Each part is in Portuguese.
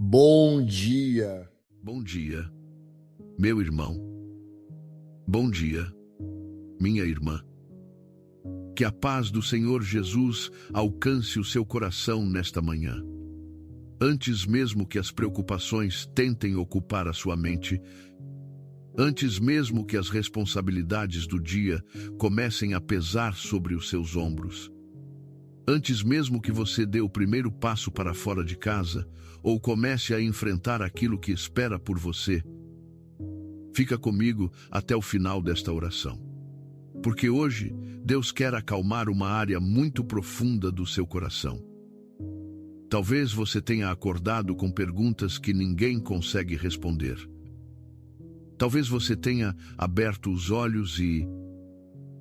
Bom dia. Bom dia, meu irmão. Bom dia, minha irmã. Que a paz do Senhor Jesus alcance o seu coração nesta manhã. Antes mesmo que as preocupações tentem ocupar a sua mente, antes mesmo que as responsabilidades do dia comecem a pesar sobre os seus ombros, antes mesmo que você dê o primeiro passo para fora de casa ou comece a enfrentar aquilo que espera por você, fica comigo até o final desta oração. Porque hoje Deus quer acalmar uma área muito profunda do seu coração. Talvez você tenha acordado com perguntas que ninguém consegue responder. Talvez você tenha aberto os olhos e,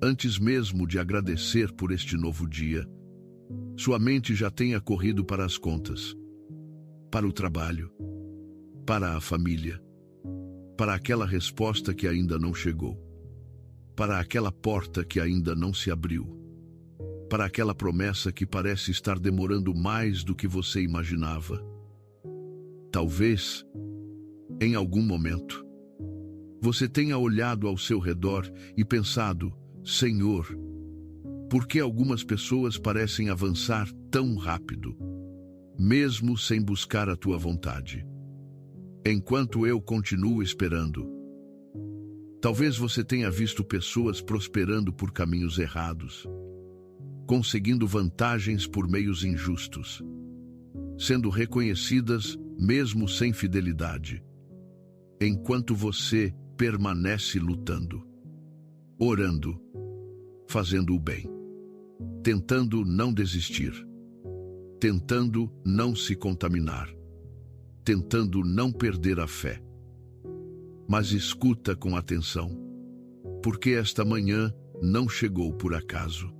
antes mesmo de agradecer por este novo dia, sua mente já tenha corrido para as contas, para o trabalho, para a família, para aquela resposta que ainda não chegou, para aquela porta que ainda não se abriu, para aquela promessa que parece estar demorando mais do que você imaginava. Talvez, em algum momento, você tenha olhado ao seu redor e pensado: Senhor, por que algumas pessoas parecem avançar tão rápido, mesmo sem buscar a tua vontade, enquanto eu continuo esperando? Talvez você tenha visto pessoas prosperando por caminhos errados, conseguindo vantagens por meios injustos, sendo reconhecidas mesmo sem fidelidade, enquanto você permanece lutando, orando, fazendo o bem, tentando não desistir, tentando não se contaminar, tentando não perder a fé. Mas escuta com atenção, porque esta manhã não chegou por acaso.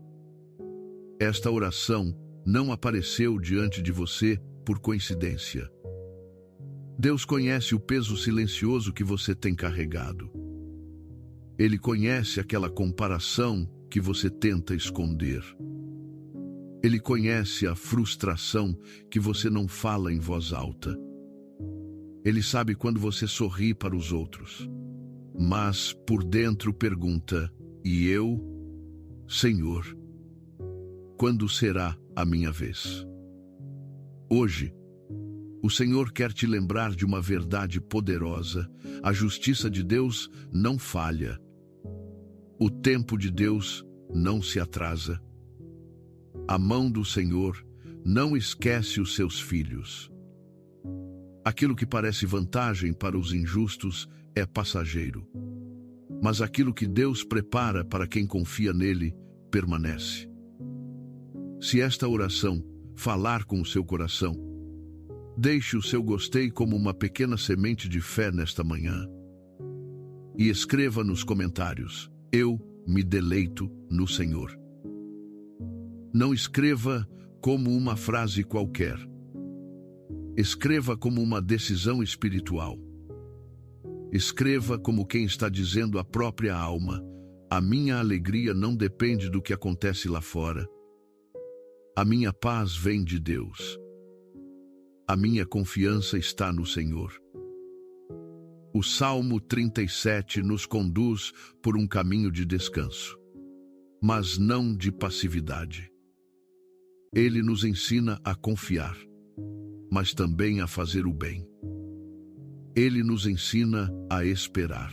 Esta oração não apareceu diante de você por coincidência. Deus conhece o peso silencioso que você tem carregado. Ele conhece aquela comparação que você tenta esconder. Ele conhece a frustração que você não fala em voz alta. Ele sabe quando você sorri para os outros, mas por dentro pergunta: e eu, Senhor, quando será a minha vez? Hoje, o Senhor quer te lembrar de uma verdade poderosa: a justiça de Deus não falha. O tempo de Deus não se atrasa. A mão do Senhor não esquece os seus filhos. Aquilo que parece vantagem para os injustos é passageiro, mas aquilo que Deus prepara para quem confia nele permanece. Se esta oração falar com o seu coração, deixe o seu gostei como uma pequena semente de fé nesta manhã. E escreva nos comentários: eu me deleito no Senhor. Não escreva como uma frase qualquer. Escreva como uma decisão espiritual. Escreva como quem está dizendo à própria alma: a minha alegria não depende do que acontece lá fora. A minha paz vem de Deus. A minha confiança está no Senhor. O Salmo 37 nos conduz por um caminho de descanso, mas não de passividade. Ele nos ensina a confiar, mas também a fazer o bem. Ele nos ensina a esperar,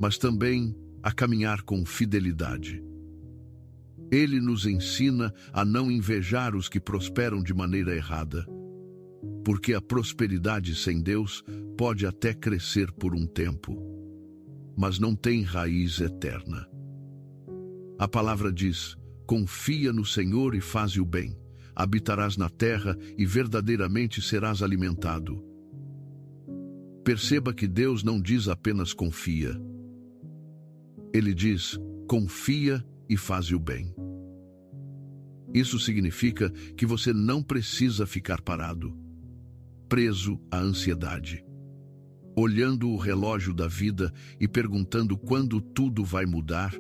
mas também a caminhar com fidelidade. Ele nos ensina a não invejar os que prosperam de maneira errada, porque a prosperidade sem Deus pode até crescer por um tempo, mas não tem raiz eterna. A palavra diz: confia no Senhor e faze o bem, habitarás na terra e verdadeiramente serás alimentado. Perceba que Deus não diz apenas confia. Ele diz: confia e faze o bem. Isso significa que você não precisa ficar parado, preso à ansiedade, olhando o relógio da vida e perguntando quando tudo vai mudar.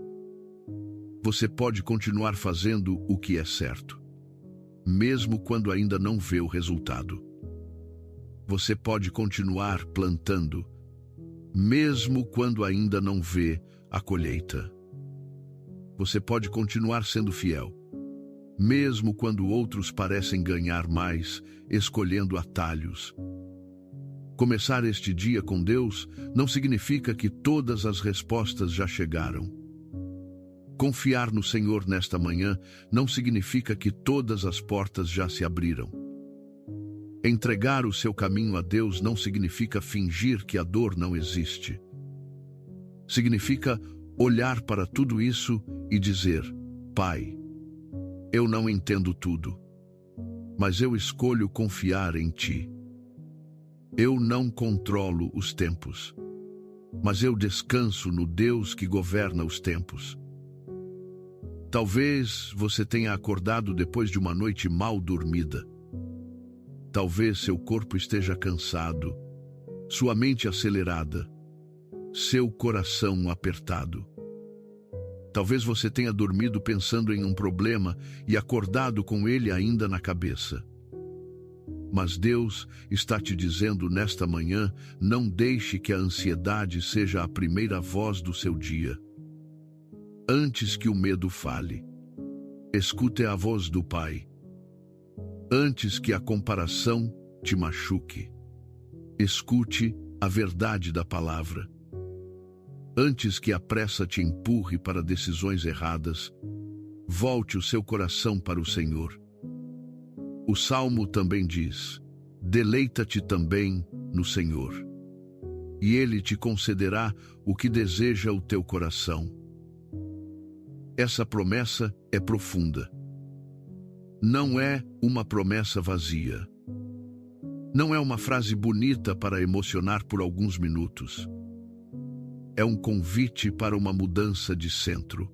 Você pode continuar fazendo o que é certo, mesmo quando ainda não vê o resultado. você pode continuar plantando, mesmo quando ainda não vê a colheita. Você pode continuar sendo fiel, mesmo quando outros parecem ganhar mais, escolhendo atalhos. Começar este dia com Deus não significa que todas as respostas já chegaram. Confiar no Senhor nesta manhã não significa que todas as portas já se abriram. Entregar o seu caminho a Deus não significa fingir que a dor não existe. Significa olhar para tudo isso e dizer: Pai, eu não entendo tudo, mas eu escolho confiar em Ti. Eu não controlo os tempos, mas eu descanso no Deus que governa os tempos. Talvez você tenha acordado depois de uma noite mal dormida. Talvez seu corpo esteja cansado, sua mente acelerada, seu coração apertado. Talvez você tenha dormido pensando em um problema e acordado com ele ainda na cabeça. Mas Deus está te dizendo nesta manhã: não deixe que a ansiedade seja a primeira voz do seu dia. Antes que o medo fale, escute a voz do Pai. Antes que a comparação te machuque, escute a verdade da palavra. Antes que a pressa te empurre para decisões erradas, volte o seu coração para o Senhor. O Salmo também diz: deleita-te também no Senhor, e Ele te concederá o que deseja o teu coração. Essa promessa é profunda. Não é uma promessa vazia. Não é uma frase bonita para emocionar por alguns minutos. É um convite para uma mudança de centro.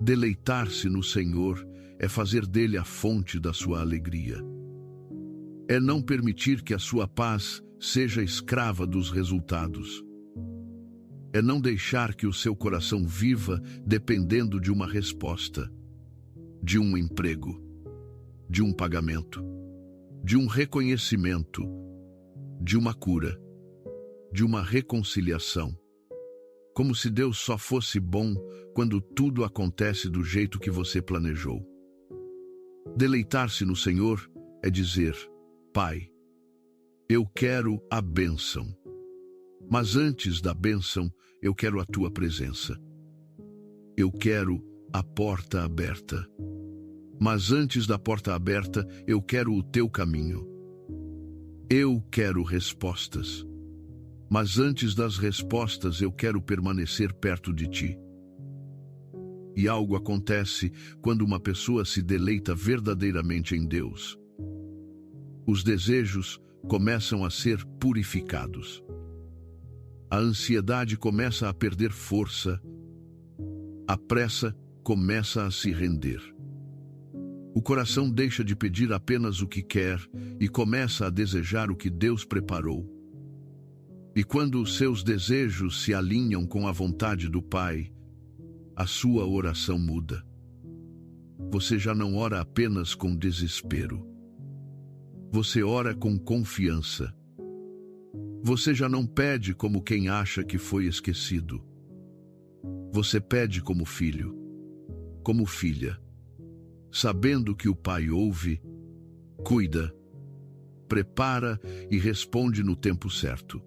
Deleitar-se no Senhor é fazer dele a fonte da sua alegria. É não permitir que a sua paz seja escrava dos resultados. É não deixar que o seu coração viva dependendo de uma resposta, de um emprego, de um pagamento, de um reconhecimento, de uma cura, de uma reconciliação. Como se Deus só fosse bom quando tudo acontece do jeito que você planejou. Deleitar-se no Senhor é dizer: Pai, eu quero a bênção, mas antes da bênção eu quero a Tua presença. Eu quero a porta aberta, mas antes da porta aberta eu quero o Teu caminho. Eu quero respostas, mas antes das respostas eu quero permanecer perto de Ti. E algo acontece quando uma pessoa se deleita verdadeiramente em Deus. Os desejos começam a ser purificados. A ansiedade começa a perder força. A pressa começa a se render. O coração deixa de pedir apenas o que quer e começa a desejar o que Deus preparou. E quando os seus desejos se alinham com a vontade do Pai, a sua oração muda. Você já não ora apenas com desespero. Você ora com confiança. Você já não pede como quem acha que foi esquecido. Você pede como filho, como filha, sabendo que o Pai ouve, cuida, prepara e responde no tempo certo.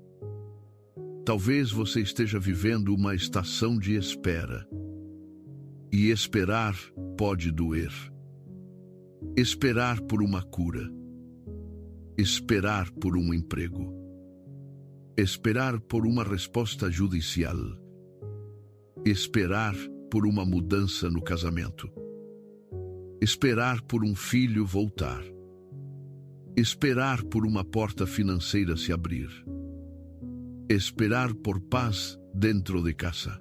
Talvez você esteja vivendo uma estação de espera. E esperar pode doer. Esperar por uma cura. Esperar por um emprego. Esperar por uma resposta judicial. Esperar por uma mudança no casamento. Esperar por um filho voltar. Esperar por uma porta financeira se abrir. Esperar por paz dentro de casa.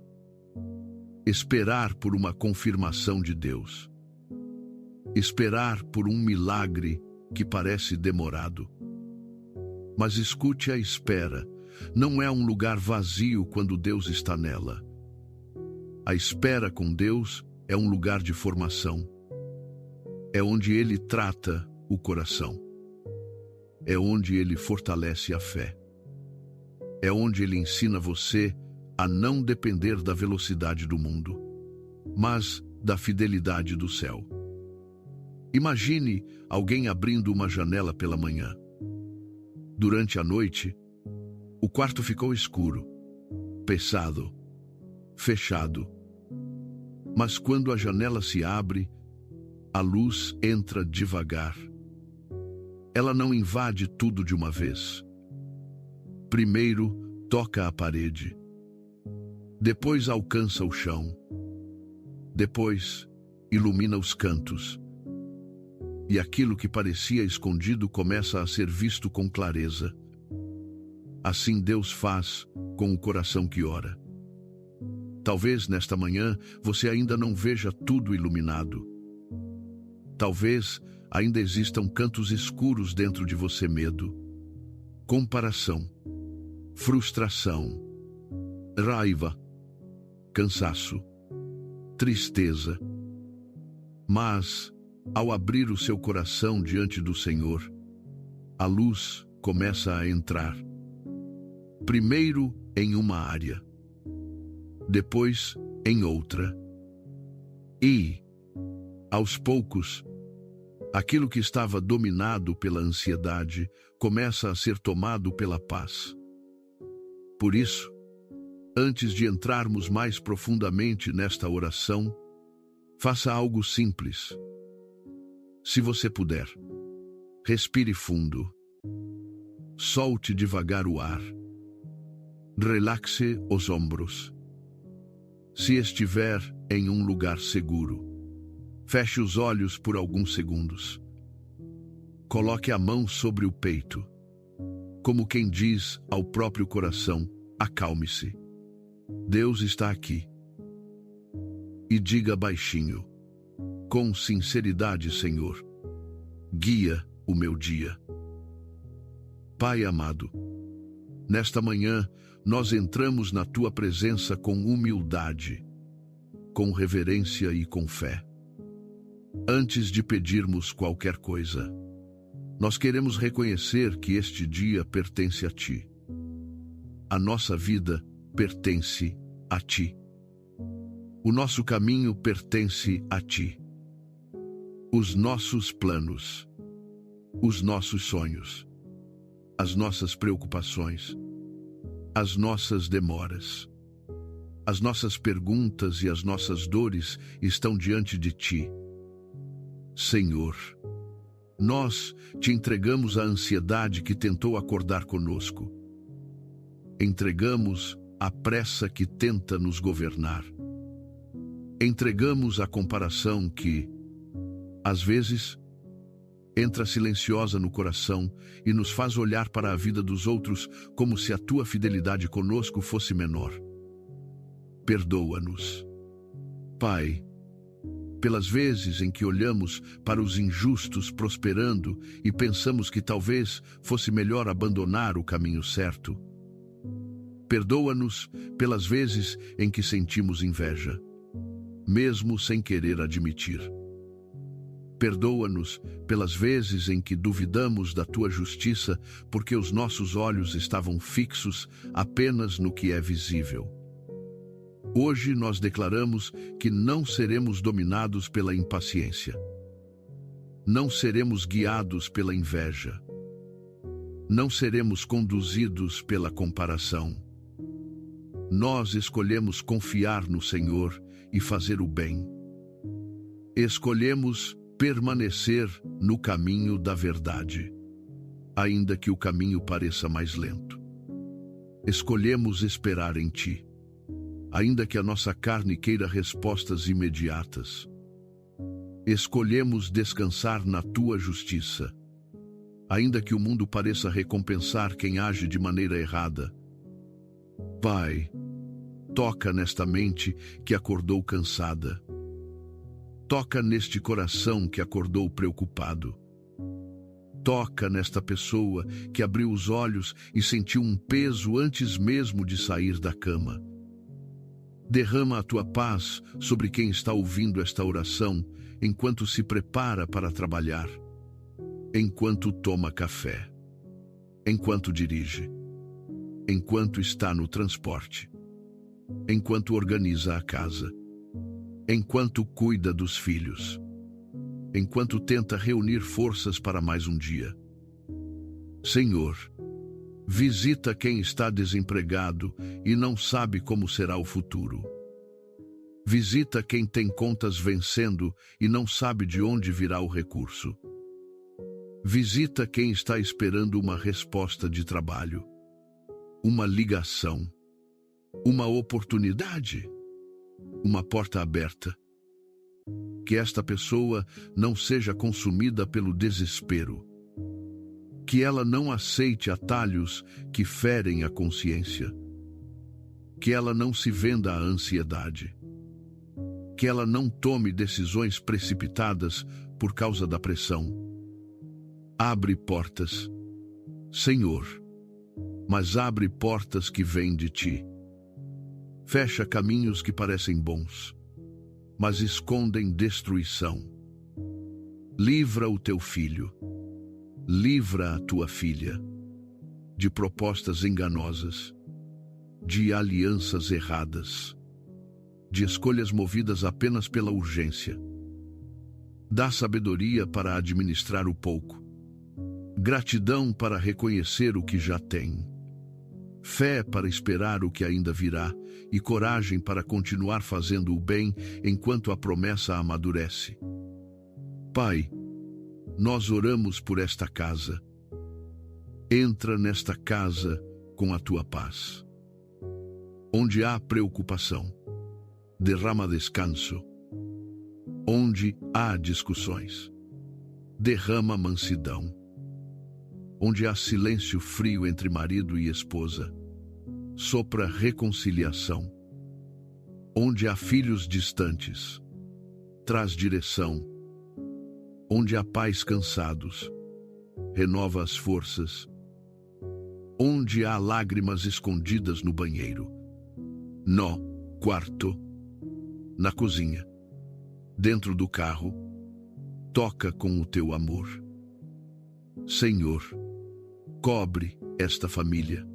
Esperar por uma confirmação de Deus. Esperar por um milagre que parece demorado. Mas escute a espera. Não é um lugar vazio quando Deus está nela. A espera com Deus é um lugar de formação. É onde Ele trata o coração. é onde ele fortalece a fé. É onde ele ensina você a não depender da velocidade do mundo, mas da fidelidade do céu. Imagine alguém abrindo uma janela pela manhã. Durante a noite, o quarto ficou escuro, pesado, fechado. Mas quando a janela se abre, a luz entra devagar. Ela não invade tudo de uma vez. Primeiro, toca a parede. Depois alcança o chão. Depois, ilumina os cantos. E aquilo que parecia escondido começa a ser visto com clareza. Assim Deus faz com o coração que ora. Talvez nesta manhã você ainda não veja tudo iluminado. Talvez ainda existam cantos escuros dentro de você: medo, comparação, frustração, raiva, cansaço, tristeza. Mas, ao abrir o seu coração diante do Senhor, a luz começa a entrar. Primeiro em uma área, depois em outra. E, aos poucos, aquilo que estava dominado pela ansiedade começa a ser tomado pela paz. Por isso, antes de entrarmos mais profundamente nesta oração, faça algo simples. Se você puder, respire fundo. Solte devagar o ar. Relaxe os ombros. Se estiver em um lugar seguro, feche os olhos por alguns segundos. Coloque a mão sobre o peito, como quem diz ao próprio coração: acalme-se. Deus está aqui. E diga baixinho: com sinceridade, Senhor, guia o meu dia. Pai amado, nesta manhã nós entramos na Tua presença com humildade, com reverência e com fé. Antes de pedirmos qualquer coisa, nós queremos reconhecer que este dia pertence a Ti. A nossa vida pertence a Ti. O nosso caminho pertence a Ti. Os nossos planos, os nossos sonhos, as nossas preocupações, as nossas demoras, as nossas perguntas e as nossas dores estão diante de Ti. Senhor, nós Te entregamos a ansiedade que tentou acordar conosco. Entregamos a pressa que tenta nos governar. Entregamos a comparação que, às vezes, entra silenciosa no coração e nos faz olhar para a vida dos outros como se a Tua fidelidade conosco fosse menor. Perdoa-nos, Pai, pelas vezes em que olhamos para os injustos prosperando e pensamos que talvez fosse melhor abandonar o caminho certo. Perdoa-nos pelas vezes em que sentimos inveja, mesmo sem querer admitir. Perdoa-nos pelas vezes em que duvidamos da Tua justiça porque os nossos olhos estavam fixos apenas no que é visível. Hoje nós declaramos que não seremos dominados pela impaciência. Não seremos guiados pela inveja. Não seremos conduzidos pela comparação. Nós escolhemos confiar no Senhor e fazer o bem. Escolhemos permanecer no caminho da verdade, ainda que o caminho pareça mais lento. Escolhemos esperar em Ti, ainda que a nossa carne queira respostas imediatas. Escolhemos descansar na Tua justiça, ainda que o mundo pareça recompensar quem age de maneira errada. Pai, toca nesta mente que acordou cansada. Toca neste coração que acordou preocupado. Toca nesta pessoa que abriu os olhos e sentiu um peso antes mesmo de sair da cama. Derrama a Tua paz sobre quem está ouvindo esta oração enquanto se prepara para trabalhar, enquanto toma café, enquanto dirige, enquanto está no transporte, enquanto organiza a casa, enquanto cuida dos filhos, enquanto tenta reunir forças para mais um dia. Senhor, visita quem está desempregado e não sabe como será o futuro. Visita quem tem contas vencendo e não sabe de onde virá o recurso. Visita quem está esperando uma resposta de trabalho, uma ligação, uma oportunidade, uma porta aberta. Que esta pessoa não seja consumida pelo desespero. Que ela não aceite atalhos que ferem a consciência. Que ela não se venda à ansiedade. Que ela não tome decisões precipitadas por causa da pressão. Abre portas, Senhor, mas abre portas que vêm de ti. Fecha caminhos que parecem bons, mas escondem destruição. Livra o teu filho, livra a tua filha de propostas enganosas, de alianças erradas, de escolhas movidas apenas pela urgência. Dá sabedoria para administrar o pouco, gratidão para reconhecer o que já tem, fé para esperar o que ainda virá e coragem para continuar fazendo o bem enquanto a promessa amadurece. Pai, nós oramos por esta casa. Entra nesta casa com a tua paz. Onde há preocupação, derrama descanso. Onde há discussões, derrama mansidão. Onde há silêncio frio entre marido e esposa, sopra reconciliação. Onde há filhos distantes, traz direção. Onde há pais cansados, renova as forças. Onde há lágrimas escondidas no banheiro, no quarto, na cozinha, dentro do carro, toca com o teu amor. Senhor, cobre esta família.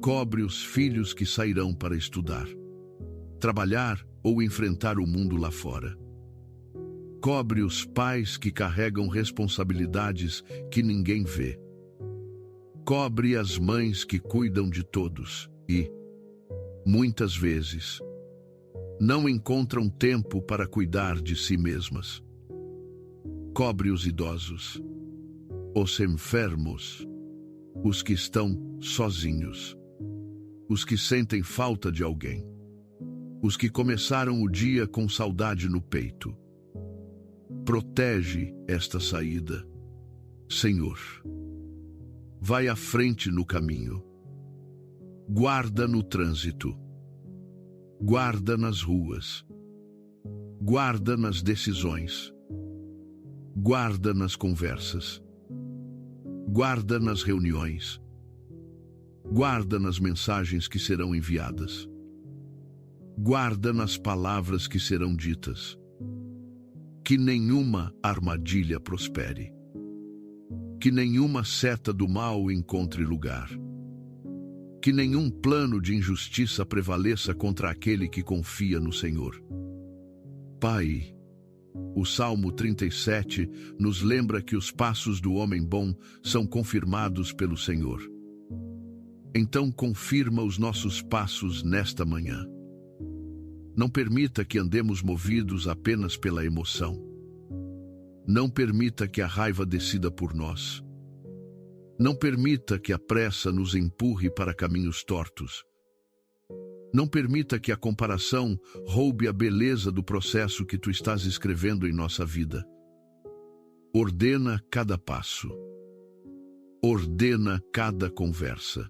Cobre os filhos que sairão para estudar, trabalhar ou enfrentar o mundo lá fora. Cobre os pais que carregam responsabilidades que ninguém vê. Cobre as mães que cuidam de todos e, muitas vezes, não encontram tempo para cuidar de si mesmas. Cobre os idosos, os enfermos, os que estão sozinhos, os que sentem falta de alguém, os que começaram o dia com saudade no peito. Protege esta saída, Senhor. Vai à frente no caminho. Guarda no trânsito. Guarda nas ruas. Guarda nas decisões. Guarda nas conversas. Guarda nas reuniões. Guarda nas mensagens que serão enviadas. Guarda nas palavras que serão ditas. Que nenhuma armadilha prospere. Que nenhuma seta do mal encontre lugar. Que nenhum plano de injustiça prevaleça contra aquele que confia no Senhor. Pai, o Salmo 37 nos lembra que os passos do homem bom são confirmados pelo Senhor. Então confirma os nossos passos nesta manhã. Não permita que andemos movidos apenas pela emoção. Não permita que a raiva decida por nós. Não permita que a pressa nos empurre para caminhos tortos. Não permita que a comparação roube a beleza do processo que tu estás escrevendo em nossa vida. Ordena cada passo. Ordena cada conversa.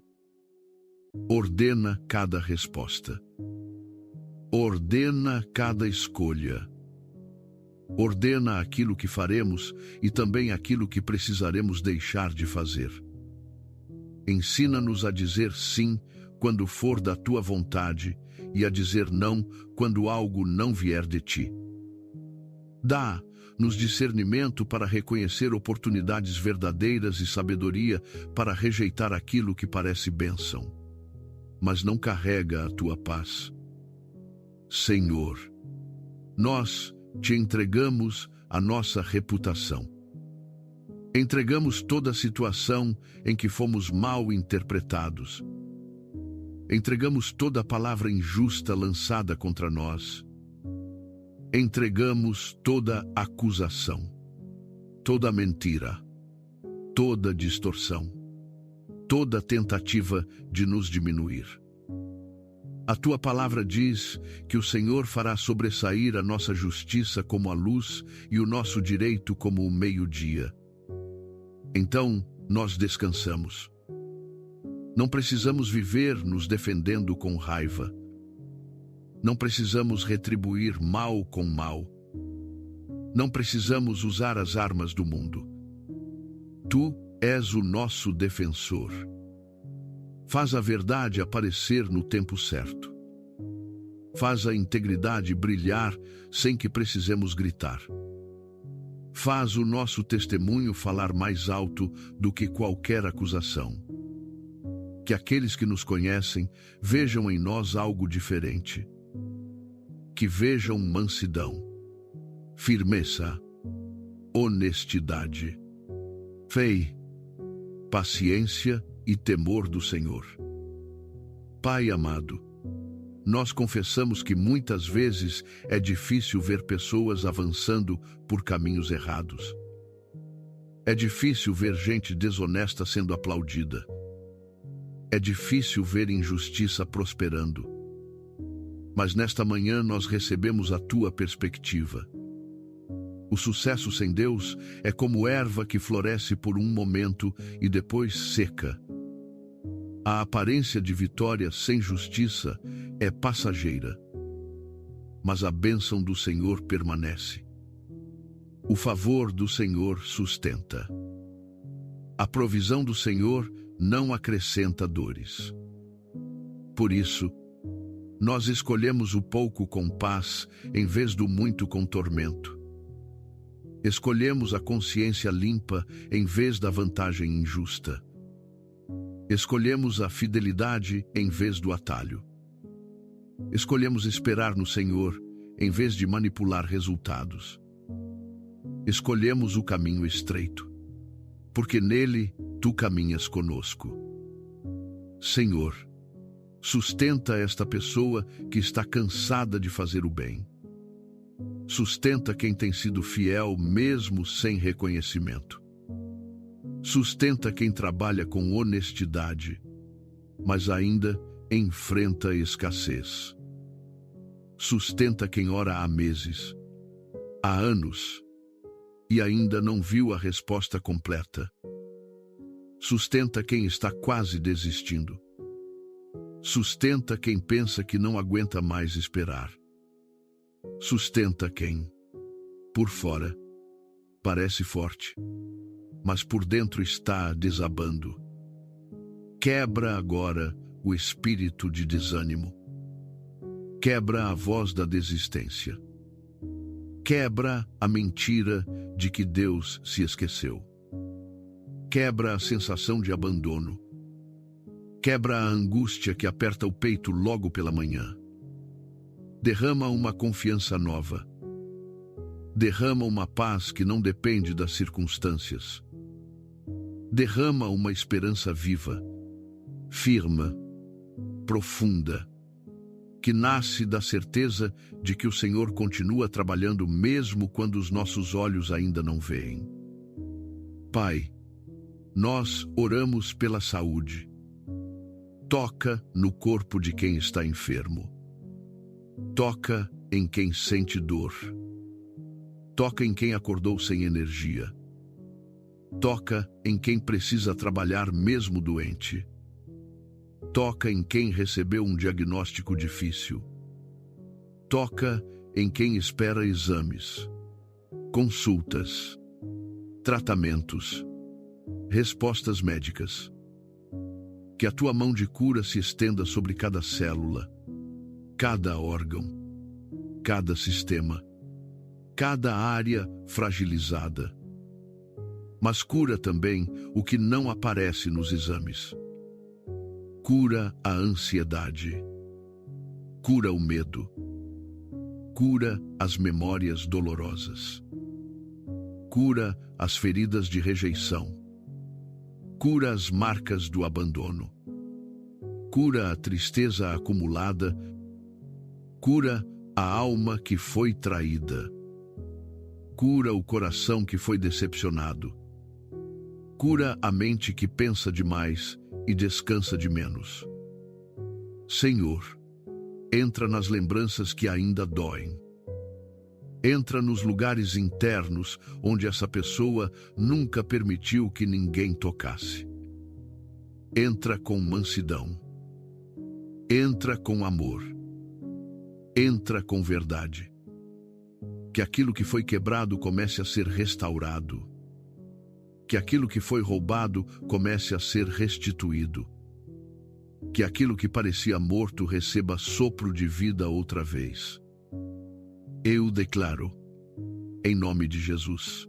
Ordena cada resposta. Ordena cada escolha. Ordena aquilo que faremos e também aquilo que precisaremos deixar de fazer. Ensina-nos a dizer sim quando for da tua vontade e a dizer não quando algo não vier de ti. Dá nos discernimento para reconhecer oportunidades verdadeiras e sabedoria para rejeitar aquilo que parece bênção, mas não carrega a tua paz. Senhor, nós te entregamos a nossa reputação. Entregamos toda a situação em que fomos mal interpretados. Entregamos toda a palavra injusta lançada contra nós. Entregamos toda acusação, toda mentira, toda distorção, toda tentativa de nos diminuir. A tua palavra diz que o Senhor fará sobressair a nossa justiça como a luz e o nosso direito como o meio-dia. Então, nós descansamos. Não precisamos viver nos defendendo com raiva. Não precisamos retribuir mal com mal. Não precisamos usar as armas do mundo. Tu és o nosso defensor. Faz a verdade aparecer no tempo certo. Faz a integridade brilhar sem que precisemos gritar. Faz o nosso testemunho falar mais alto do que qualquer acusação. Que aqueles que nos conhecem vejam em nós algo diferente. Que vejam mansidão, firmeza, honestidade, fé, paciência e temor do Senhor. Pai amado, nós confessamos que muitas vezes é difícil ver pessoas avançando por caminhos errados. É difícil ver gente desonesta sendo aplaudida. É difícil ver injustiça prosperando. Mas nesta manhã nós recebemos a tua perspectiva. O sucesso sem Deus é como erva que floresce por um momento e depois seca. A aparência de vitória sem justiça é passageira, mas a bênção do Senhor permanece. O favor do Senhor sustenta. A provisão do Senhor não acrescenta dores. Por isso, nós escolhemos o pouco com paz em vez do muito com tormento. Escolhemos a consciência limpa em vez da vantagem injusta. Escolhemos a fidelidade em vez do atalho. Escolhemos esperar no Senhor em vez de manipular resultados. Escolhemos o caminho estreito, porque nele tu caminhas conosco. Senhor, sustenta esta pessoa que está cansada de fazer o bem. Sustenta quem tem sido fiel mesmo sem reconhecimento. Sustenta quem trabalha com honestidade, mas ainda enfrenta escassez. Sustenta quem ora há meses, há anos, e ainda não viu a resposta completa. Sustenta quem está quase desistindo. Sustenta quem pensa que não aguenta mais esperar. Sustenta quem, por fora, parece forte, mas por dentro está desabando. Quebra agora o espírito de desânimo. Quebra a voz da desistência. Quebra a mentira de que Deus se esqueceu. Quebra a sensação de abandono. Quebra a angústia que aperta o peito logo pela manhã. Derrama uma confiança nova. Derrama uma paz que não depende das circunstâncias. Derrama uma esperança viva, firme, profunda, que nasce da certeza de que o Senhor continua trabalhando mesmo quando os nossos olhos ainda não veem. Pai, nós oramos pela saúde. Toca no corpo de quem está enfermo. Toca em quem sente dor. Toca em quem acordou sem energia. Toca em quem precisa trabalhar mesmo doente. Toca em quem recebeu um diagnóstico difícil. Toca em quem espera exames, consultas, tratamentos, respostas médicas. Que a tua mão de cura se estenda sobre cada célula, cada órgão, cada sistema, cada área fragilizada. Mas cura também o que não aparece nos exames. Cura a ansiedade. Cura o medo. Cura as memórias dolorosas. Cura as feridas de rejeição. Cura as marcas do abandono. Cura a tristeza acumulada. Cura a alma que foi traída. Cura o coração que foi decepcionado. Cura a mente que pensa demais e descansa de menos. Senhor, entra nas lembranças que ainda doem. Entra nos lugares internos onde essa pessoa nunca permitiu que ninguém tocasse. Entra com mansidão. Entra com amor. Entra com verdade. Que aquilo que foi quebrado comece a ser restaurado. Que aquilo que foi roubado comece a ser restituído. Que aquilo que parecia morto receba sopro de vida outra vez. Eu declaro, em nome de Jesus,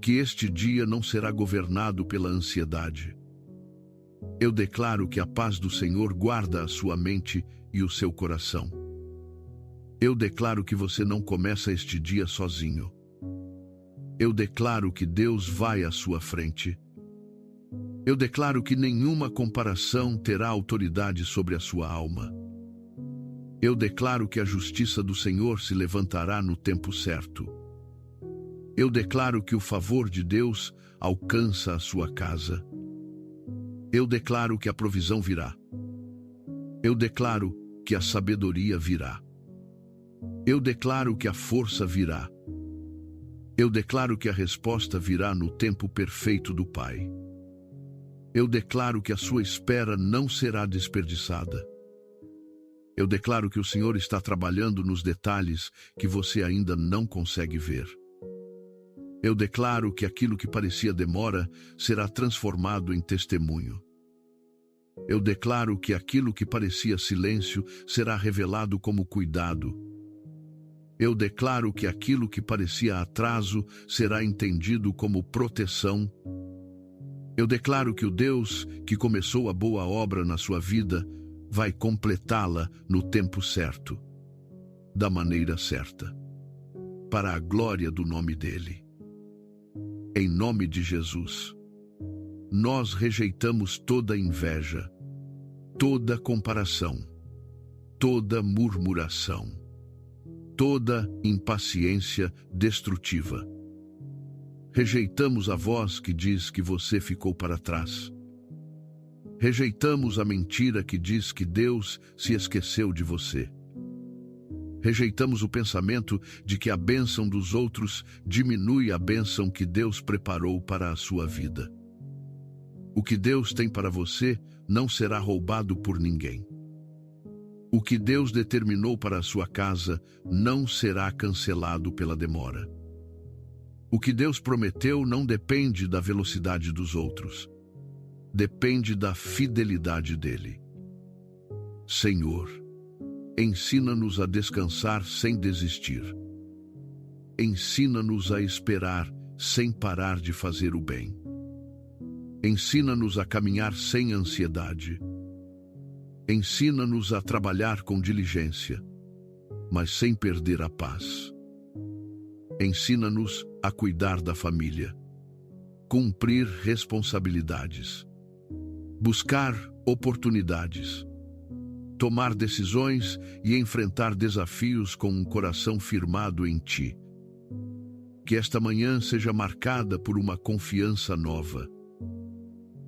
que este dia não será governado pela ansiedade. Eu declaro que a paz do Senhor guarda a sua mente e o seu coração. Eu declaro que você não começa este dia sozinho. Eu declaro que Deus vai à sua frente. Eu declaro que nenhuma comparação terá autoridade sobre a sua alma. Eu declaro que a justiça do Senhor se levantará no tempo certo. Eu declaro que o favor de Deus alcança a sua casa. Eu declaro que a provisão virá. Eu declaro que a sabedoria virá. Eu declaro que a força virá. Eu declaro que a resposta virá no tempo perfeito do Pai. Eu declaro que a sua espera não será desperdiçada. Eu declaro que o Senhor está trabalhando nos detalhes que você ainda não consegue ver. Eu declaro que aquilo que parecia demora será transformado em testemunho. Eu declaro que aquilo que parecia silêncio será revelado como cuidado. Eu declaro que aquilo que parecia atraso será entendido como proteção. Eu declaro que o Deus que começou a boa obra na sua vida vai completá-la no tempo certo, da maneira certa, para a glória do nome dele. Em nome de Jesus, nós rejeitamos toda inveja, toda comparação, toda murmuração, toda impaciência destrutiva. Rejeitamos a voz que diz que você ficou para trás. Rejeitamos a mentira que diz que Deus se esqueceu de você. Rejeitamos o pensamento de que a bênção dos outros diminui a bênção que Deus preparou para a sua vida. O que Deus tem para você não será roubado por ninguém. O que Deus determinou para a sua casa não será cancelado pela demora. O que Deus prometeu não depende da velocidade dos outros. Depende da fidelidade dele. Senhor, ensina-nos a descansar sem desistir. Ensina-nos a esperar sem parar de fazer o bem. Ensina-nos a caminhar sem ansiedade. Ensina-nos a trabalhar com diligência, mas sem perder a paz. Ensina-nos a cuidar da família, cumprir responsabilidades, buscar oportunidades, tomar decisões e enfrentar desafios com um coração firmado em Ti. Que esta manhã seja marcada por uma confiança nova.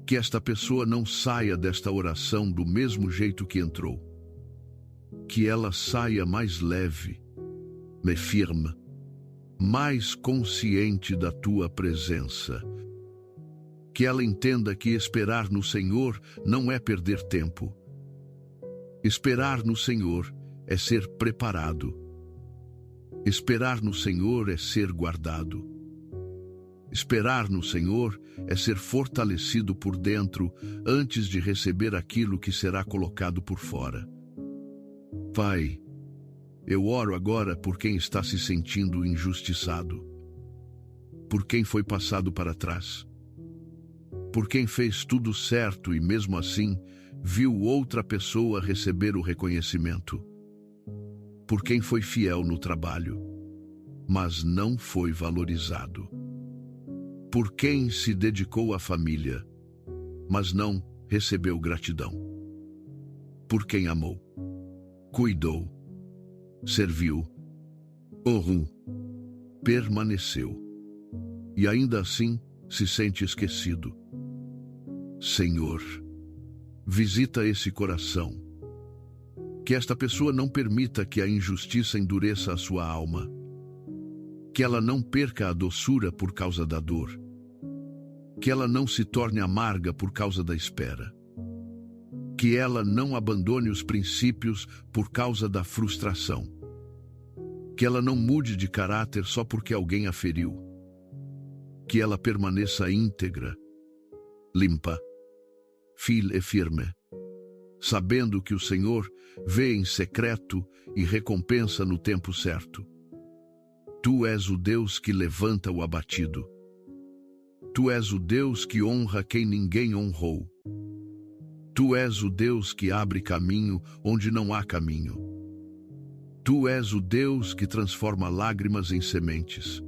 Que esta pessoa não saia desta oração do mesmo jeito que entrou. Que ela saia mais leve, mais firme, mais consciente da Tua presença. Que ela entenda que esperar no Senhor não é perder tempo. Esperar no Senhor é ser preparado. Esperar no Senhor é ser guardado. Esperar no Senhor é ser fortalecido por dentro antes de receber aquilo que será colocado por fora. Pai, Eu oro agora por quem está se sentindo injustiçado, por quem foi passado para trás, por quem fez tudo certo e mesmo assim viu outra pessoa receber o reconhecimento, por quem foi fiel no trabalho, mas não foi valorizado, por quem se dedicou à família, mas não recebeu gratidão, por quem amou, cuidou, serviu, honrou, permaneceu e ainda assim se sente esquecido. Senhor, visita esse coração. Que esta pessoa não permita que a injustiça endureça a sua alma. Que ela não perca a doçura por causa da dor. Que ela não se torne amarga por causa da espera. Que ela não abandone os princípios por causa da frustração. Que ela não mude de caráter só porque alguém a feriu. Que ela permaneça íntegra, limpa, fiel e firme, sabendo que o Senhor vê em secreto e recompensa no tempo certo. Tu és o Deus que levanta o abatido. Tu és o Deus que honra quem ninguém honrou. Tu és o Deus que abre caminho onde não há caminho. Tu és o Deus que transforma lágrimas em sementes.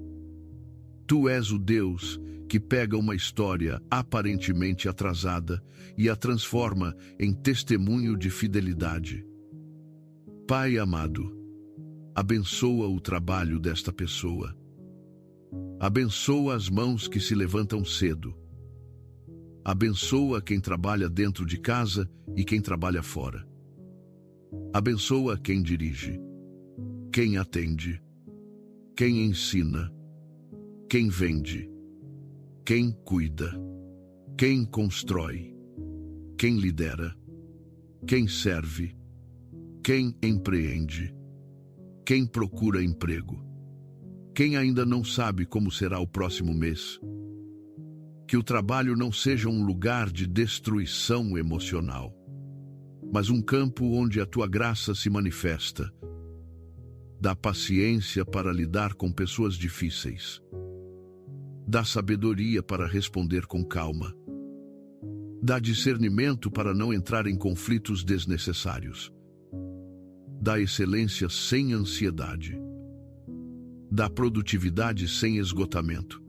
Tu és o Deus que pega uma história aparentemente atrasada e a transforma em testemunho de fidelidade. Pai amado, abençoa o trabalho desta pessoa. Abençoa as mãos que se levantam cedo. Abençoa quem trabalha dentro de casa e quem trabalha fora. Abençoa quem dirige, quem atende, quem ensina, quem vende, quem cuida, quem constrói, quem lidera, quem serve, quem empreende, quem procura emprego, quem ainda não sabe como será o próximo mês. Que o trabalho não seja um lugar de destruição emocional, mas um campo onde a tua graça se manifesta. Dá paciência para lidar com pessoas difíceis. Dá sabedoria para responder com calma. Dá discernimento para não entrar em conflitos desnecessários. Dá excelência sem ansiedade. Dá produtividade sem esgotamento.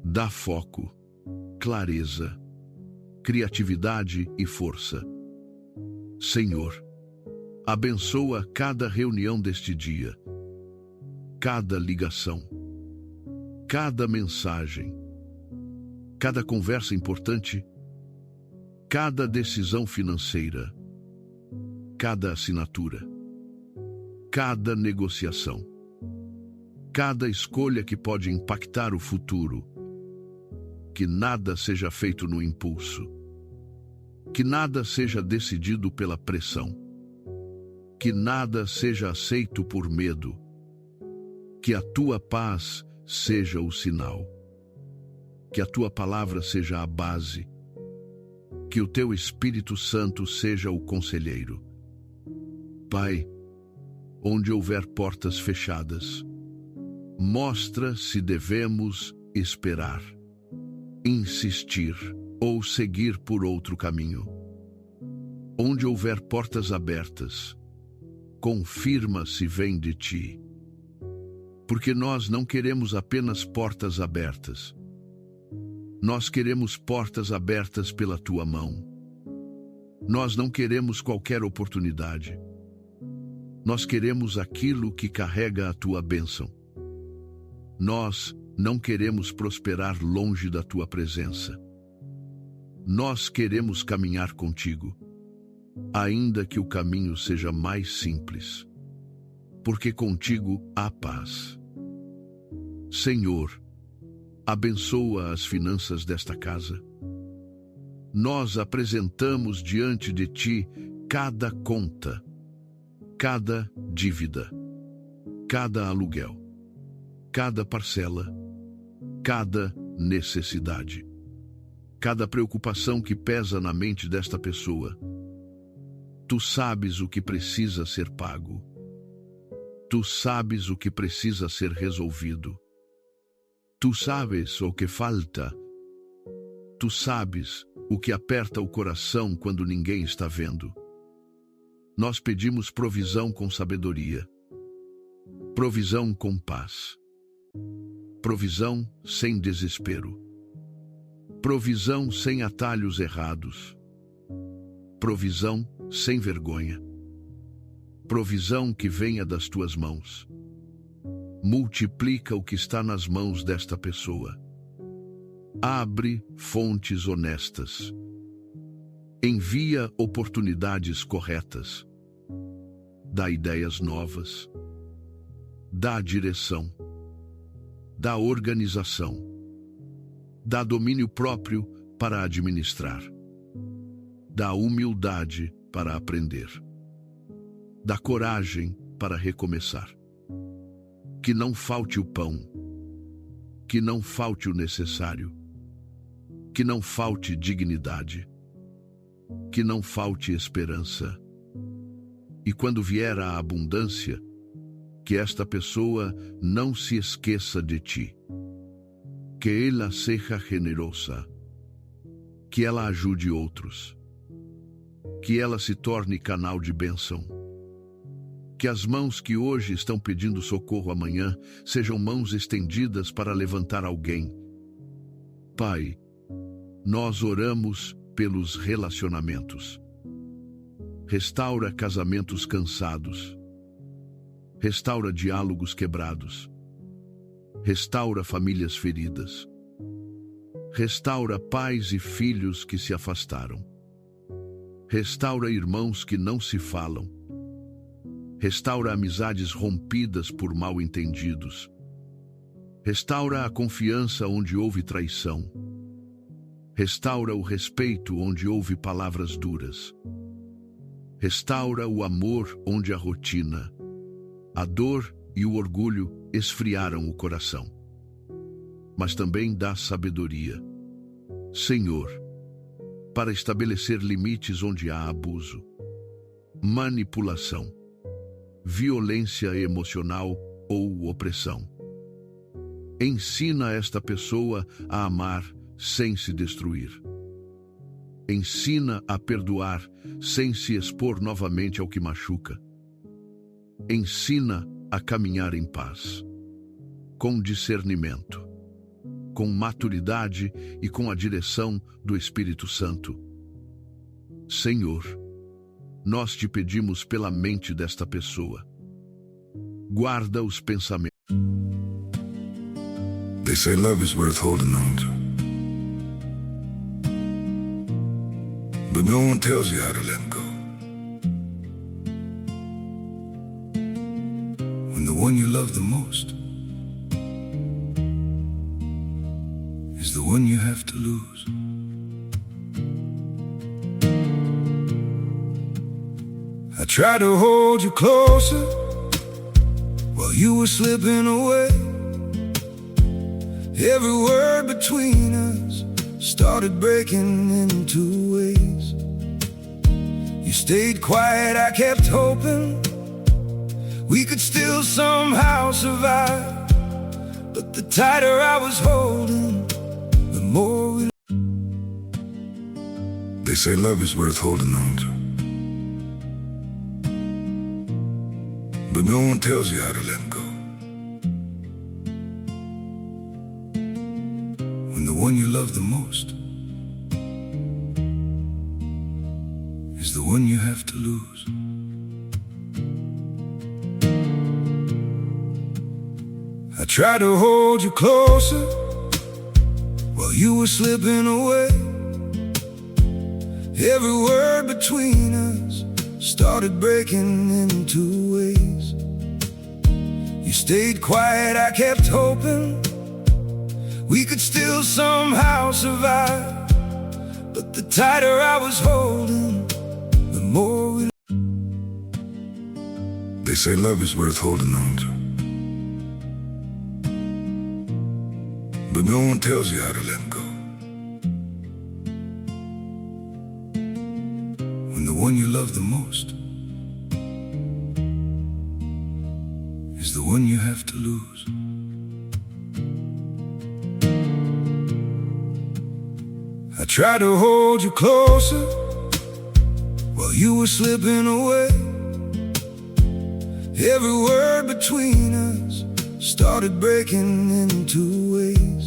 Dá foco, clareza, criatividade e força. Senhor, abençoa cada reunião deste dia, cada ligação, cada mensagem, cada conversa importante, cada decisão financeira, cada assinatura, cada negociação, cada escolha que pode impactar o futuro. Que nada seja feito no impulso. Que nada seja decidido pela pressão. Que nada seja aceito por medo. Que a tua paz seja o sinal. Que a tua palavra seja a base. Que o teu Espírito Santo seja o conselheiro. Pai, onde houver portas fechadas, mostra se devemos esperar, insistir ou seguir por outro caminho. Onde houver portas abertas, confirma se vem de ti. Porque nós não queremos apenas portas abertas. Nós queremos portas abertas pela tua mão. Nós não queremos qualquer oportunidade. Nós queremos aquilo que carrega a tua bênção. Nós não queremos prosperar longe da tua presença. Nós queremos caminhar contigo, ainda que o caminho seja mais simples, porque contigo há paz. Senhor, abençoa as finanças desta casa. Nós apresentamos diante de ti cada conta, cada dívida, cada aluguel, cada parcela, cada necessidade, cada preocupação que pesa na mente desta pessoa. Tu sabes o que precisa ser pago. Tu sabes o que precisa ser resolvido. Tu sabes o que falta. Tu sabes o que aperta o coração quando ninguém está vendo. Nós pedimos provisão com sabedoria, provisão com paz, provisão sem desespero, provisão sem atalhos errados, provisão sem vergonha, provisão que venha das tuas mãos. Multiplica o que está nas mãos desta pessoa. Abre fontes honestas. Envia oportunidades corretas. Dá ideias novas. Dá direção. Dá organização. Dá domínio próprio para administrar. Dá humildade para aprender. Dá coragem para recomeçar. Que não falte o pão. Que não falte o necessário. Que não falte dignidade. Que não falte esperança. E quando vier a abundância, que esta pessoa não se esqueça de ti. Que ela seja generosa. Que ela ajude outros. Que ela se torne canal de bênção. Que as mãos que hoje estão pedindo socorro amanhã sejam mãos estendidas para levantar alguém. Pai, nós oramos pelos relacionamentos. Restaura casamentos cansados. Restaura diálogos quebrados. Restaura famílias feridas. Restaura pais e filhos que se afastaram. Restaura irmãos que não se falam. Restaura amizades rompidas por mal-entendidos. Restaura a confiança onde houve traição. Restaura o respeito onde houve palavras duras. Restaura o amor onde a rotina, a dor e o orgulho esfriaram o coração. Mas também dá sabedoria, Senhor, para estabelecer limites onde há abuso, manipulação, violência emocional ou opressão. Ensina esta pessoa a amar sem se destruir. Ensina a perdoar sem se expor novamente ao que machuca. Ensina a caminhar em paz, com discernimento, com maturidade e com a direção do Espírito Santo. Senhor, nós te pedimos pela mente desta pessoa. Guarda os pensamentos. They say love is worth holding on to. But no one tells you how to let go. When the one you love the most is the one you have to lose. I tried to hold you closer while you were slipping away. Every word between us started breaking into ways. You stayed quiet, I kept hoping we could still somehow survive. But the tighter I was holding, the more we... They say love is worth holding on to. But no one tells you how to let go. When the one you love the most is the one you have to lose. I tried to hold you closer while you were slipping away. Every word between us started breaking into ways. You stayed quiet, I kept hoping we could still somehow survive. But the tighter I was holding, the more we... They say love is worth holding on to. But no one tells you how to let go. When the one you love the most one you have to lose. I tried to hold you closer while you were slipping away. Every word between us started breaking into ways.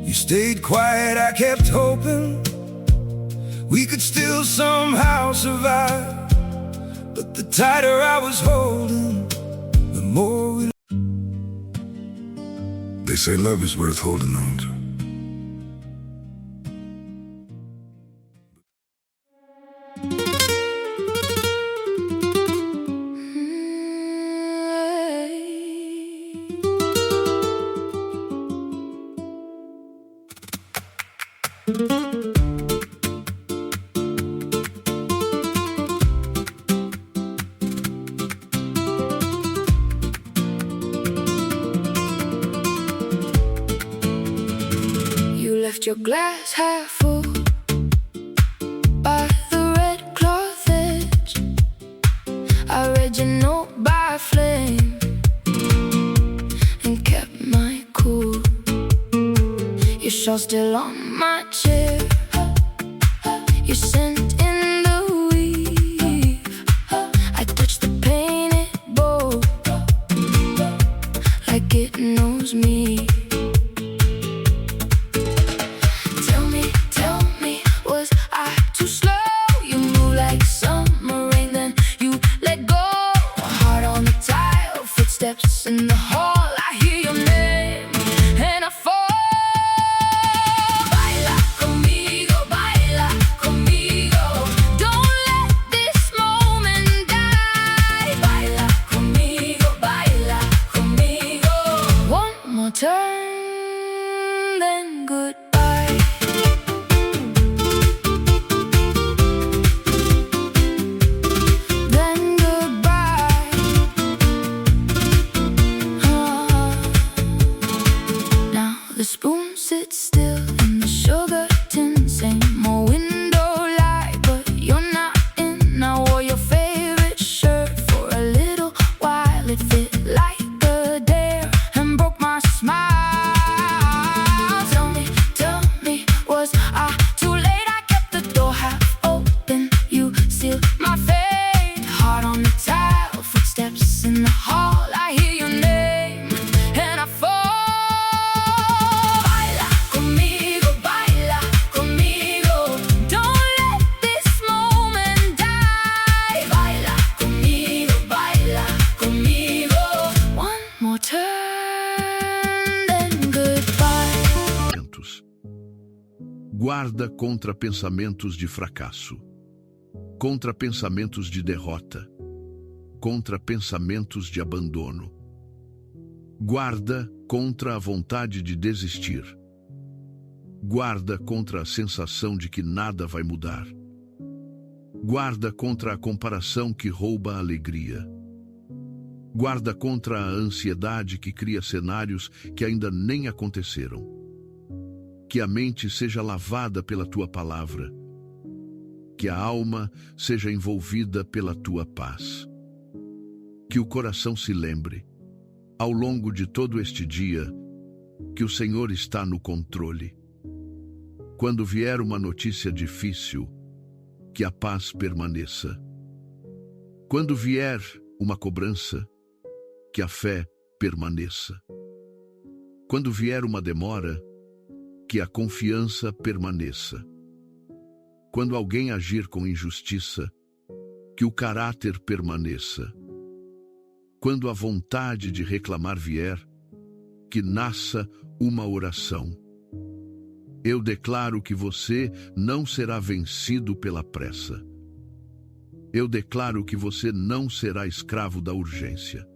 You stayed quiet, I kept hoping we could still somehow survive. But the tighter I was holding, the more we... They say love is worth holding on to. Left your glass half full by the red cloth edge. I read your note by flame and kept my cool. Your shawl still on my chair. Your scent in the weave. I touched the painted bowl like it knows me. Steps in the hall, I hear your name and I fall. Baila conmigo, baila conmigo. Don't let this moment die. Baila conmigo, baila conmigo. One more turn, then goodbye. The spoon sits still in the sugar tin. Same old window light, but you're not in. I wore your favorite shirt for a little while. It fit like a dare and broke my smile. Tell me, was I too late? I kept the door half open. You sealed my fate. Heart on the tile, footsteps in the hall. I hear your name and I fall. Guarda contra pensamentos de fracasso, contra pensamentos de derrota, contra pensamentos de abandono. Guarda contra a vontade de desistir. Guarda contra a sensação de que nada vai mudar. Guarda contra a comparação que rouba a alegria. Guarda contra a ansiedade que cria cenários que ainda nem aconteceram. Que a mente seja lavada pela tua palavra. Que a alma seja envolvida pela tua paz. Que o coração se lembre, ao longo de todo este dia, que o Senhor está no controle. Quando vier uma notícia difícil, que a paz permaneça. Quando vier uma cobrança, que a fé permaneça. Quando vier uma demora, que a confiança permaneça. Quando alguém agir com injustiça, que o caráter permaneça. Quando a vontade de reclamar vier, que nasça uma oração. Eu declaro que você não será vencido pela pressa. Eu declaro que você não será escravo da urgência.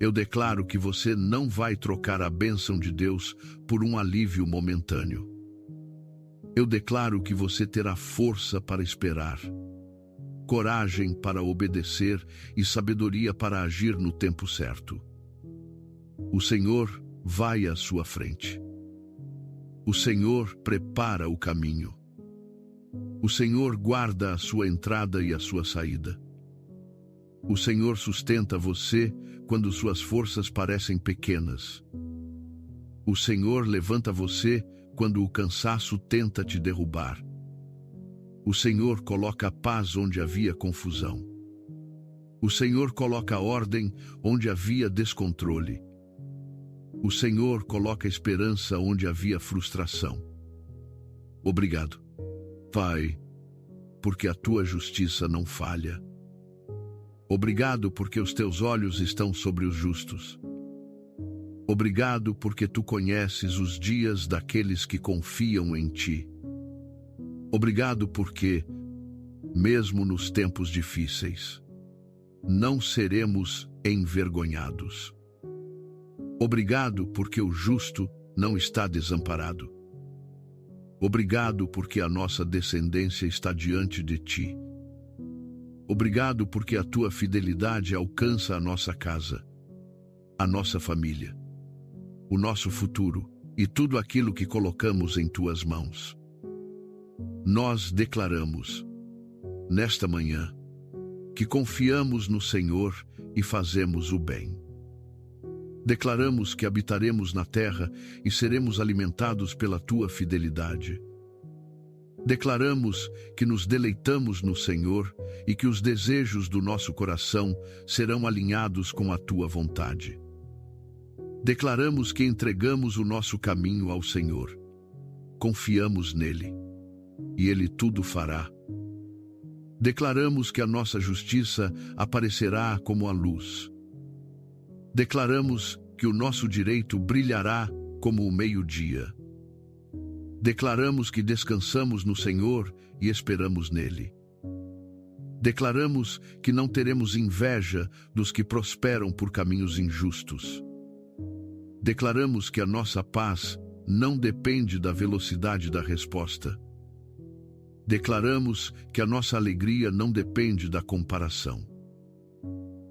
Eu declaro que você não vai trocar a bênção de Deus por um alívio momentâneo. Eu declaro que você terá força para esperar, coragem para obedecer e sabedoria para agir no tempo certo. O Senhor vai à sua frente. O Senhor prepara o caminho. O Senhor guarda a sua entrada e a sua saída. O Senhor sustenta você quando suas forças parecem pequenas. O Senhor levanta você quando o cansaço tenta te derrubar. O Senhor coloca paz onde havia confusão. O Senhor coloca ordem onde havia descontrole. O Senhor coloca esperança onde havia frustração. Obrigado, Pai, porque a tua justiça não falha. Obrigado porque os teus olhos estão sobre os justos. Obrigado porque tu conheces os dias daqueles que confiam em ti. Obrigado porque, mesmo nos tempos difíceis, não seremos envergonhados. Obrigado porque o justo não está desamparado. Obrigado porque a nossa descendência está diante de ti. Obrigado porque a tua fidelidade alcança a nossa casa, a nossa família, o nosso futuro e tudo aquilo que colocamos em tuas mãos. Nós declaramos, nesta manhã, que confiamos no Senhor e fazemos o bem. Declaramos que habitaremos na terra e seremos alimentados pela tua fidelidade. Declaramos que nos deleitamos no Senhor e que os desejos do nosso coração serão alinhados com a tua vontade. Declaramos que entregamos o nosso caminho ao Senhor. Confiamos nele e ele tudo fará. Declaramos que a nossa justiça aparecerá como a luz. Declaramos que o nosso direito brilhará como o meio-dia. Declaramos que descansamos no Senhor e esperamos nele. Declaramos que não teremos inveja dos que prosperam por caminhos injustos. Declaramos que a nossa paz não depende da velocidade da resposta. Declaramos que a nossa alegria não depende da comparação.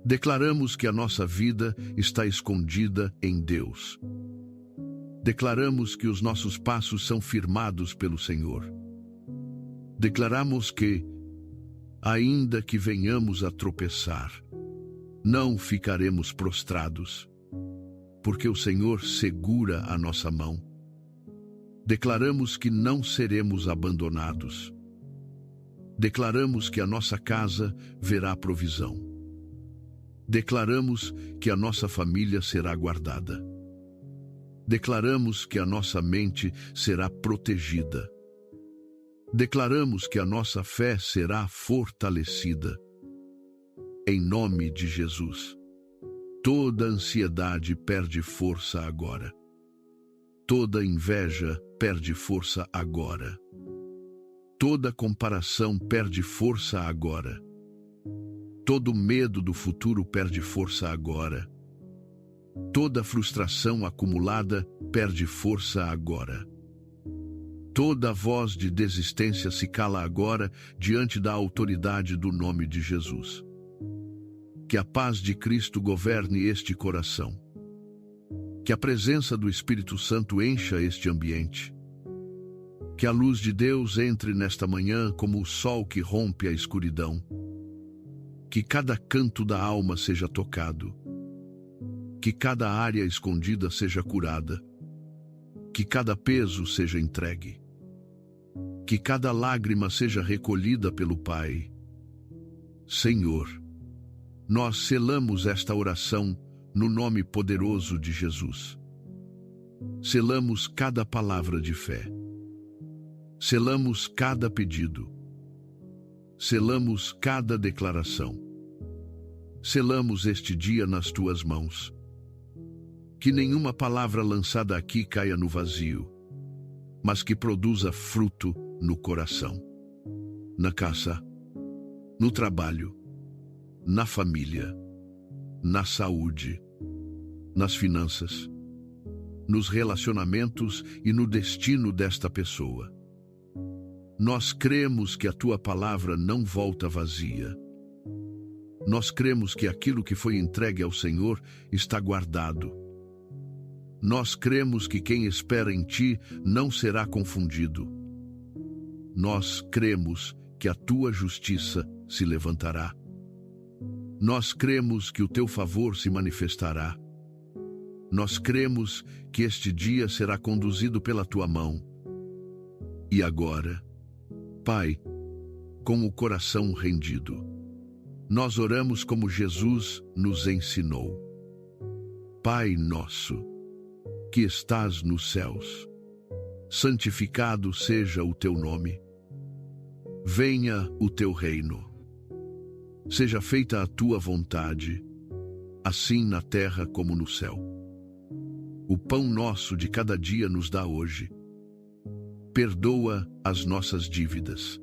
Declaramos que a nossa vida está escondida em Deus. Declaramos que os nossos passos são firmados pelo Senhor. Declaramos que, ainda que venhamos a tropeçar, não ficaremos prostrados, porque o Senhor segura a nossa mão. Declaramos que não seremos abandonados. Declaramos que a nossa casa verá provisão. Declaramos que a nossa família será guardada. Declaramos que a nossa mente será protegida. Declaramos que a nossa fé será fortalecida. Em nome de Jesus, toda ansiedade perde força agora. Toda inveja perde força agora. Toda comparação perde força agora. Todo medo do futuro perde força agora. Toda frustração acumulada perde força agora. Toda voz de desistência se cala agora diante da autoridade do nome de Jesus. Que a paz de Cristo governe este coração. Que a presença do Espírito Santo encha este ambiente. Que a luz de Deus entre nesta manhã como o sol que rompe a escuridão. Que cada canto da alma seja tocado. Que cada área escondida seja curada. Que cada peso seja entregue. Que cada lágrima seja recolhida pelo Pai. Senhor, nós selamos esta oração no nome poderoso de Jesus. Selamos cada palavra de fé. Selamos cada pedido. Selamos cada declaração. Selamos este dia nas tuas mãos. Que nenhuma palavra lançada aqui caia no vazio, mas que produza fruto no coração, na casa, no trabalho, na família, na saúde, nas finanças, nos relacionamentos e no destino desta pessoa. Nós cremos que a tua palavra não volta vazia. Nós cremos que aquilo que foi entregue ao Senhor está guardado. Nós cremos que quem espera em ti não será confundido. Nós cremos que a tua justiça se levantará. Nós cremos que o teu favor se manifestará. Nós cremos que este dia será conduzido pela tua mão. E agora, Pai, com o coração rendido, nós oramos como Jesus nos ensinou. Pai nosso, que estás nos céus, santificado seja o teu nome. Venha o teu reino. Seja feita a tua vontade, assim na terra como no céu. O pão nosso de cada dia nos dá hoje. Perdoa as nossas dívidas,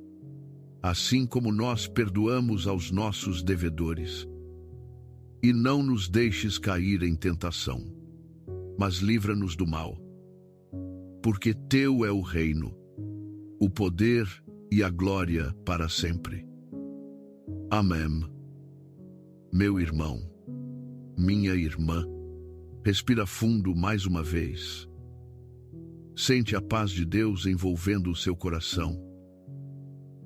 assim como nós perdoamos aos nossos devedores. E não nos deixes cair em tentação, mas livra-nos do mal. Porque teu é o reino, o poder e a glória para sempre. Amém. Meu irmão, minha irmã, respira fundo mais uma vez. Sente a paz de Deus envolvendo o seu coração.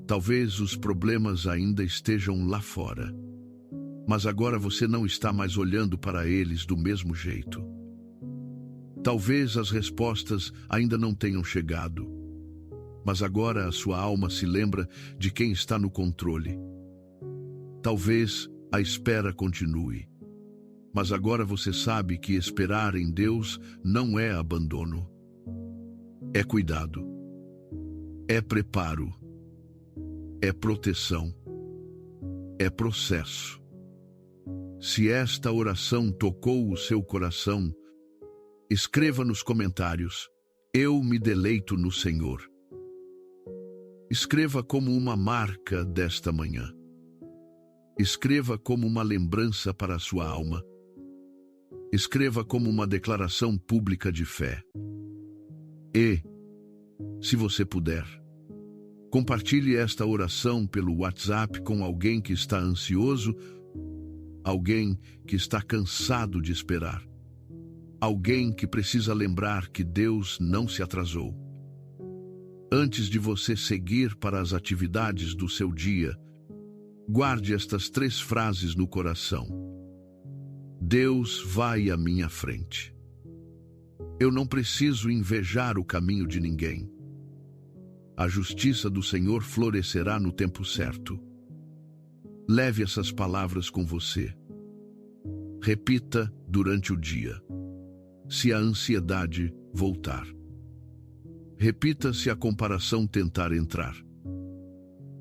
Talvez os problemas ainda estejam lá fora, mas agora você não está mais olhando para eles do mesmo jeito. Talvez as respostas ainda não tenham chegado, mas agora a sua alma se lembra de quem está no controle. Talvez a espera continue, mas agora você sabe que esperar em Deus não é abandono. É cuidado, é preparo, é proteção, é processo. Se esta oração tocou o seu coração, escreva nos comentários: eu me deleito no Senhor. Escreva como uma marca desta manhã. Escreva como uma lembrança para a sua alma. Escreva como uma declaração pública de fé. E, se você puder, compartilhe esta oração pelo WhatsApp com alguém que está ansioso, alguém que está cansado de esperar, alguém que precisa lembrar que Deus não se atrasou. Antes de você seguir para as atividades do seu dia, guarde estas 3 frases no coração. Deus vai à minha frente. Eu não preciso invejar o caminho de ninguém. A justiça do Senhor florescerá no tempo certo. Leve essas palavras com você. Repita durante o dia, se a ansiedade voltar. Repita se a comparação tentar entrar.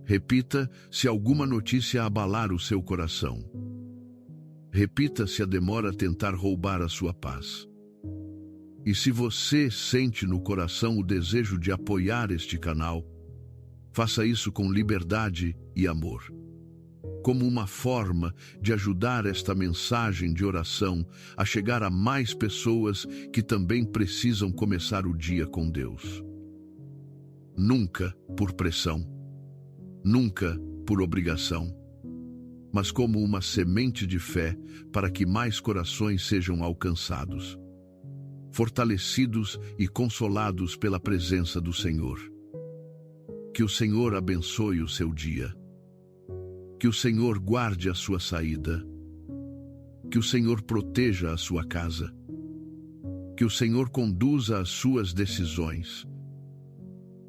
Repita se alguma notícia abalar o seu coração. Repita se a demora tentar roubar a sua paz. E se você sente no coração o desejo de apoiar este canal, faça isso com liberdade e amor, como uma forma de ajudar esta mensagem de oração a chegar a mais pessoas que também precisam começar o dia com Deus. Nunca por pressão, nunca por obrigação, mas como uma semente de fé para que mais corações sejam alcançados, fortalecidos e consolados pela presença do Senhor. Que o Senhor abençoe o seu dia. Que o Senhor guarde a sua saída. Que o Senhor proteja a sua casa. Que o Senhor conduza as suas decisões.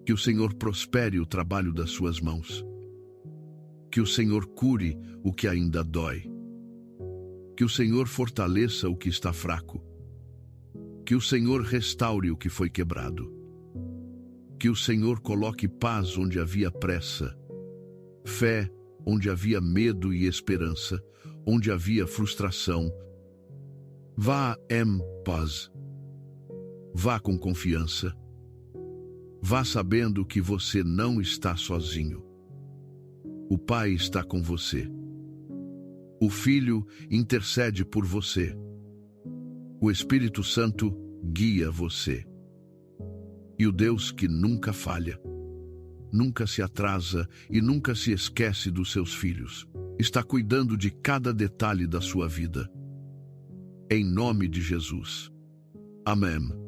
Que o Senhor prospere o trabalho das suas mãos. Que o Senhor cure o que ainda dói. Que o Senhor fortaleça o que está fraco. Que o Senhor restaure o que foi quebrado. Que o Senhor coloque paz onde havia pressa, fé onde havia medo e esperança, onde havia frustração. Vá em paz. Vá com confiança. Vá sabendo que você não está sozinho. O Pai está com você. O Filho intercede por você. O Espírito Santo guia você. E o Deus que nunca falha, nunca se atrasa e nunca se esquece dos seus filhos, está cuidando de cada detalhe da sua vida. Em nome de Jesus. Amém.